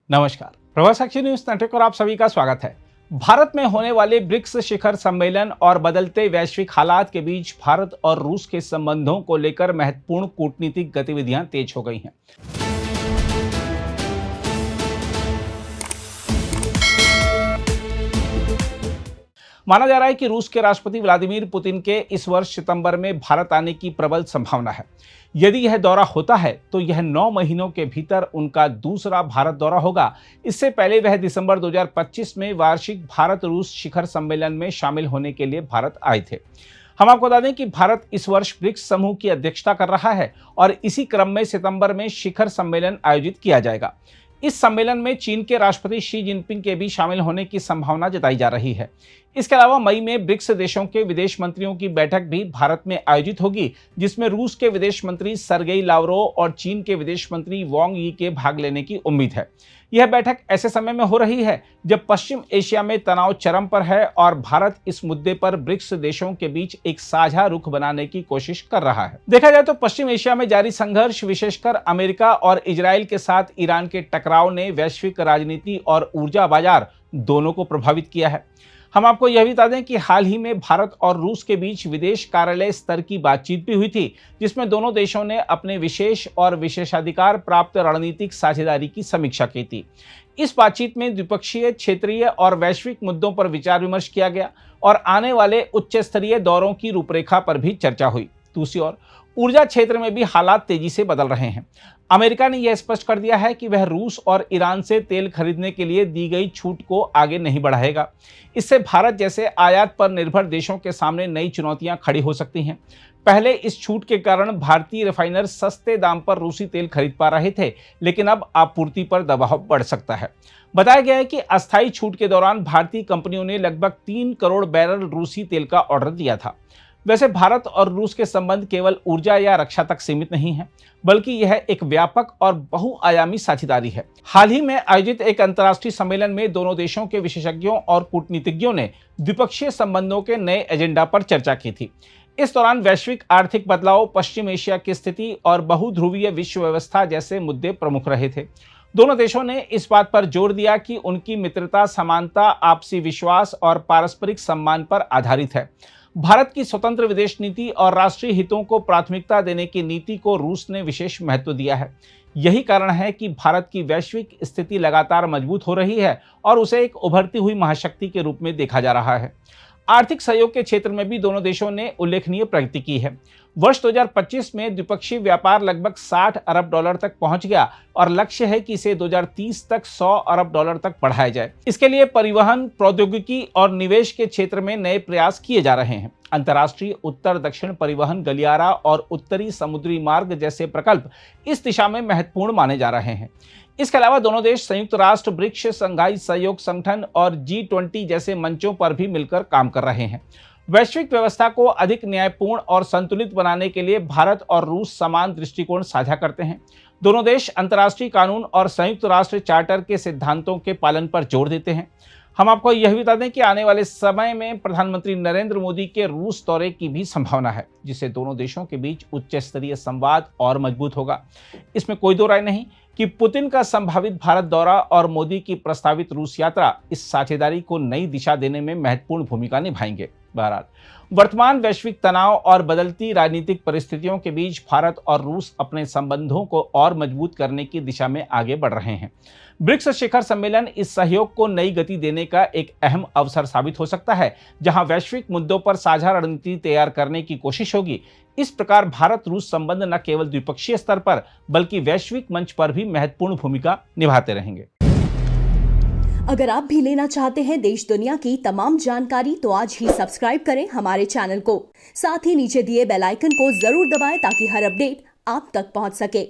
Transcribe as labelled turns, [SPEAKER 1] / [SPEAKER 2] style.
[SPEAKER 1] नमस्कार, प्रभात साक्षी news network और आप सभी का स्वागत है। भारत में होने वाले ब्रिक्स शिखर सम्मेलन और बदलते वैश्विक हालात के बीच भारत और रूस के संबंधों को लेकर महत्वपूर्ण कूटनीतिक गतिविधियां तेज हो गई हैं। माना जा रहा है कि रूस के राष्ट्रपति व्लादिमीर पुतिन के इस वर्ष सितंबर में भारत आने की प्रबल संभावना है। यदि यह दौरा होता है तो यह 9 महीनों के भीतर उनका दूसरा भारत दौरा होगा। इससे पहले वह दिसंबर 2025 में वार्षिक भारत रूस शिखर सम्मेलन में शामिल होने के लिए भारत आए थे। हम आपको बता दें कि भारत इस वर्ष ब्रिक्स समूह की अध्यक्षता कर रहा है और इसी क्रम में सितंबर में शिखर सम्मेलन आयोजित किया जाएगा। इस सम्मेलन में चीन के राष्ट्रपति शी जिनपिंग के भी शामिल होने की संभावना जताई जा रही है। इसके अलावा मई में ब्रिक्स देशों के विदेश मंत्रियों की बैठक भी भारत में आयोजित होगी, जिसमें रूस के विदेश मंत्री सर्गेई लावरोव और चीन के विदेश मंत्री वांग यी के भाग लेने की उम्मीद है। यह बैठक ऐसे समय में हो रही है जब पश्चिम एशिया में तनाव चरम पर है और भारत इस मुद्दे पर ब्रिक्स देशों के बीच एक साझा रुख बनाने की कोशिश कर रहा है। देखा जाए तो पश्चिम एशिया में जारी संघर्ष, विशेषकर अमेरिका और इजराइल के साथ ईरान के टकराव ने वैश्विक राजनीति और ऊर्जा बाजार दोनों को प्रभावित किया है। हम आपको यह भी बता दें कि हाल ही में भारत और रूस के बीच विदेश कार्यालय स्तर की बातचीत भी हुई थी, जिसमें दोनों देशों ने अपने विशेष और विशेषाधिकार प्राप्त रणनीतिक साझेदारी की समीक्षा की थी। इस बातचीत में द्विपक्षीय, क्षेत्रीय और वैश्विक मुद्दों पर विचार विमर्श किया गया और आने वाले उच्च स्तरीय दौरों की रूपरेखा पर भी चर्चा हुई। दूसरी ओर ऊर्जा क्षेत्र में भी हालात तेजी से बदल रहे हैं। अमेरिका ने यह स्पष्ट कर दिया है कि वह रूस और ईरान से तेल खरीदने के लिए दी गई छूट को आगे नहीं बढ़ाएगा। इससे भारत जैसे आयात पर निर्भर देशों के सामने नई चुनौतियां खड़ी हो सकती हैं। पहले इस छूट के कारण भारतीय रिफाइनर सस्ते दाम पर रूसी तेल खरीद पा रहे थे, लेकिन अब आपूर्ति पर दबाव बढ़ सकता है। बताया गया है कि अस्थायी छूट के दौरान भारतीय कंपनियों ने लगभग 3 करोड़ बैरल रूसी तेल का ऑर्डर दिया था। वैसे भारत और रूस के संबंध केवल ऊर्जा या रक्षा तक सीमित नहीं है, बल्कि यह एक व्यापक और बहुआयामी साझेदारी है। हाल ही में आयोजित एक अंतर्राष्ट्रीय सम्मेलन में दोनों देशों के विशेषज्ञों और कूटनीतिज्ञों ने द्विपक्षीय संबंधों के नए एजेंडा पर चर्चा की थी। इस दौरान वैश्विक आर्थिक बदलाव, पश्चिम एशिया की स्थिति और बहुध्रुवीय विश्व व्यवस्था जैसे मुद्दे प्रमुख रहे थे। दोनों देशों ने इस बात पर जोर दिया कि उनकी मित्रता, समानता, आपसी विश्वास और पारस्परिक सम्मान पर आधारित है। भारत की स्वतंत्र विदेश नीति और राष्ट्रीय हितों को प्राथमिकता देने की नीति को रूस ने विशेष महत्व दिया है। यही कारण है कि भारत की वैश्विक स्थिति लगातार मजबूत हो रही है और उसे एक उभरती हुई महाशक्ति के रूप में देखा जा रहा है। आर्थिक सहयोग के क्षेत्र में भी दोनों देशों ने उल्लेखनीय प्रगति की है। वर्ष 2025 में द्विपक्षीय व्यापार लगभग 60 अरब डॉलर तक पहुंच गया और लक्ष्य है कि इसे 2030 तक 100 अरब डॉलर तक बढ़ाया जाए। इसके लिए परिवहन, प्रौद्योगिकी और निवेश के क्षेत्र में नए प्रयास किए जा रहे हैं। अंतर्राष्ट्रीय उत्तर दक्षिण परिवहन गलियारा और उत्तरी समुद्री मार्ग जैसे प्रकल्प इस दिशा में महत्वपूर्ण माने जा रहे हैं। इसके अलावा दोनों देश संयुक्त राष्ट्र, ब्रिक्स, शंघाई सहयोग संगठन और G20 जैसे मंचों पर भी मिलकर काम कर रहे हैं। वैश्विक व्यवस्था को अधिक न्यायपूर्ण और संतुलित बनाने के लिए भारत और रूस समान दृष्टिकोण साझा करते हैं। दोनों देश अंतर्राष्ट्रीय कानून और संयुक्त राष्ट्र चार्टर के सिद्धांतों के पालन पर जोर देते हैं। हम आपको यह भी बता दें कि आने वाले समय में प्रधानमंत्री नरेंद्र मोदी के रूस दौरे की भी संभावना है, जिससे दोनों देशों के बीच उच्च स्तरीय संवाद और मजबूत होगा। इसमें कोई दो राय नहीं कि पुतिन का संभावित भारत दौरा और मोदी की प्रस्तावित रूस यात्रा इस साझेदारी को नई दिशा देने में महत्वपूर्ण भूमिका निभाएंगे। बहरहाल, वर्तमान वैश्विक तनाव और बदलती राजनीतिक परिस्थितियों के बीच भारत और रूस अपने संबंधों को और मजबूत करने की दिशा में आगे बढ़ रहे हैं। ब्रिक्स शिखर सम्मेलन इस सहयोग को नई गति देने का एक अहम अवसर साबित हो सकता है, जहां वैश्विक मुद्दों पर साझा रणनीति तैयार करने की कोशिश होगी। इस प्रकार भारत रूस संबंध न केवल द्विपक्षीय स्तर पर बल्कि वैश्विक मंच पर भी महत्वपूर्ण भूमिका निभाते रहेंगे।
[SPEAKER 2] अगर आप भी लेना चाहते हैं देश दुनिया की तमाम जानकारी, तो आज ही सब्सक्राइब करें हमारे चैनल को। साथ ही नीचे दिए बेल आइकन को जरूर दबाएं ताकि हर अपडेट आप तक पहुंच सके।